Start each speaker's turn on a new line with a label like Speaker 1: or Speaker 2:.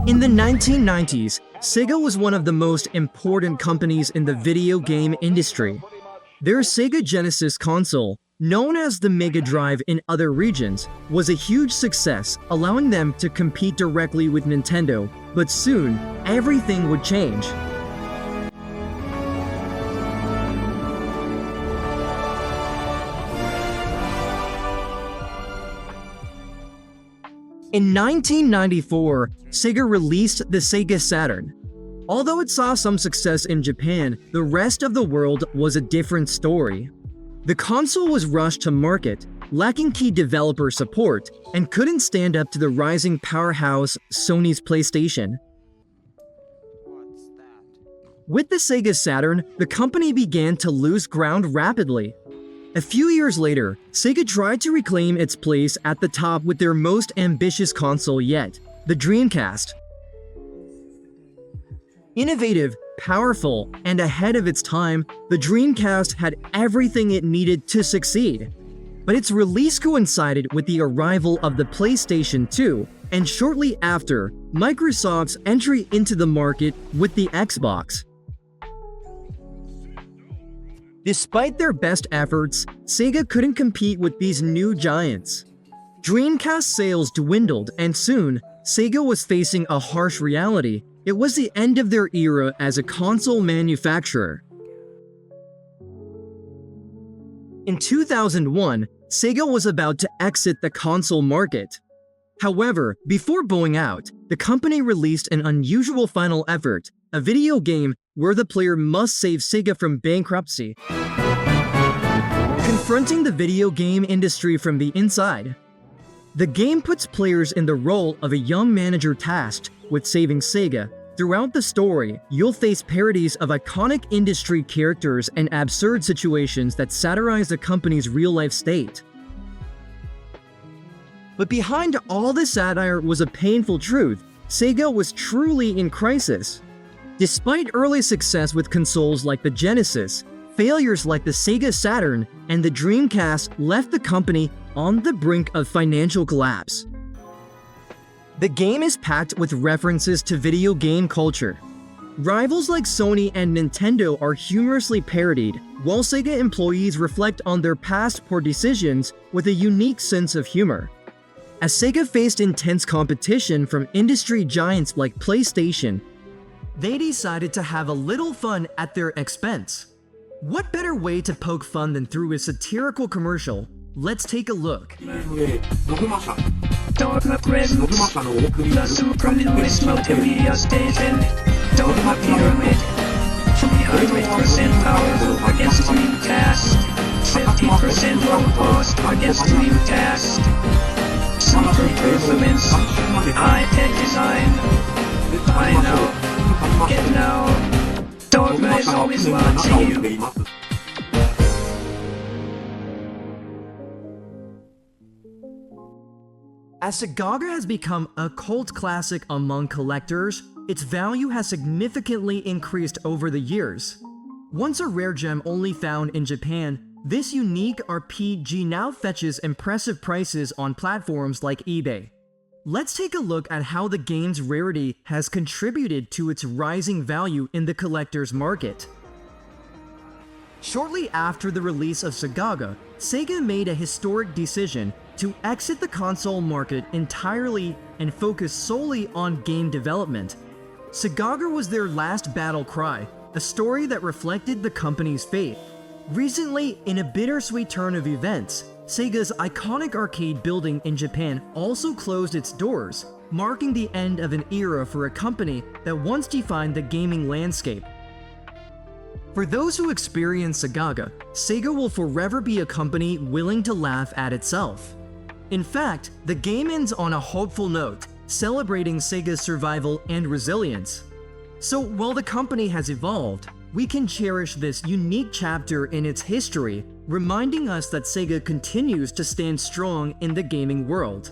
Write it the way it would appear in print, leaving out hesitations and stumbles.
Speaker 1: In the 1990s, Sega was one of the most important companies in the video game industry. Their Sega Genesis console, known as the Mega Drive in other regions, was a huge success, allowing them to compete directly with Nintendo, but soon, everything would change. In 1994, Sega released the Sega Saturn. Although it saw some success in Japan, the rest of the world was a different story. The console was rushed to market, lacking key developer support, and couldn't stand up to the rising powerhouse Sony's PlayStation. With the Sega Saturn, the company began to lose ground rapidly. A few years later, Sega tried to reclaim its place at the top with their most ambitious console yet, the Dreamcast. Innovative, powerful, and ahead of its time, the Dreamcast had everything it needed to succeed. But its release coincided with the arrival of the PlayStation 2, and shortly after, Microsoft's entry into the market with the Xbox. Despite their best efforts, Sega couldn't compete with these new giants. Dreamcast sales dwindled, and soon, Sega was facing a harsh reality. It was the end of their era as a console manufacturer. In 2001, Sega was about to exit the console market. However, before bowing out, the company released an unusual final effort, a video game where the player must save Sega from bankruptcy, confronting the video game industry from the inside. The game puts players in the role of a young manager tasked with saving Sega. Throughout the story, you'll face parodies of iconic industry characters and absurd situations that satirize the company's real-life state. But behind all the satire was a painful truth. Sega was truly in crisis. Despite early success with consoles like the Genesis, failures like the Sega Saturn and the Dreamcast left the company on the brink of financial collapse. The game is packed with references to video game culture. Rivals like Sony and Nintendo are humorously parodied, while Sega employees reflect on their past poor decisions with a unique sense of humor. As Sega faced intense competition from industry giants like PlayStation, they decided to have a little fun at their expense. What better way to poke fun than through a satirical commercial? Let's take a look.
Speaker 2: Dogma presents the super newest multimedia station, Dogma Pyramid. 300% powerful against Dreamcast, 50% robust against Dreamcast. Super performance, high-tech design. Buy now, get now. Dogma is always watching you.
Speaker 1: As Segagaga has become a cult classic among collectors, its value has significantly increased over the years. Once a rare gem only found in Japan, this unique RPG now fetches impressive prices on platforms like eBay. Let's take a look at how the game's rarity has contributed to its rising value in the collector's market. Shortly after the release of Segagaga, Sega made a historic decision to exit the console market entirely and focus solely on game development. Segagaga was their last battle cry, a story that reflected the company's fate. Recently, in a bittersweet turn of events, Sega's iconic arcade building in Japan also closed its doors, marking the end of an era for a company that once defined the gaming landscape. For those who experience Segagaga, Sega will forever be a company willing to laugh at itself. In fact, the game ends on a hopeful note, celebrating Sega's survival and resilience. So while the company has evolved, we can cherish this unique chapter in its history, reminding us that Sega continues to stand strong in the gaming world.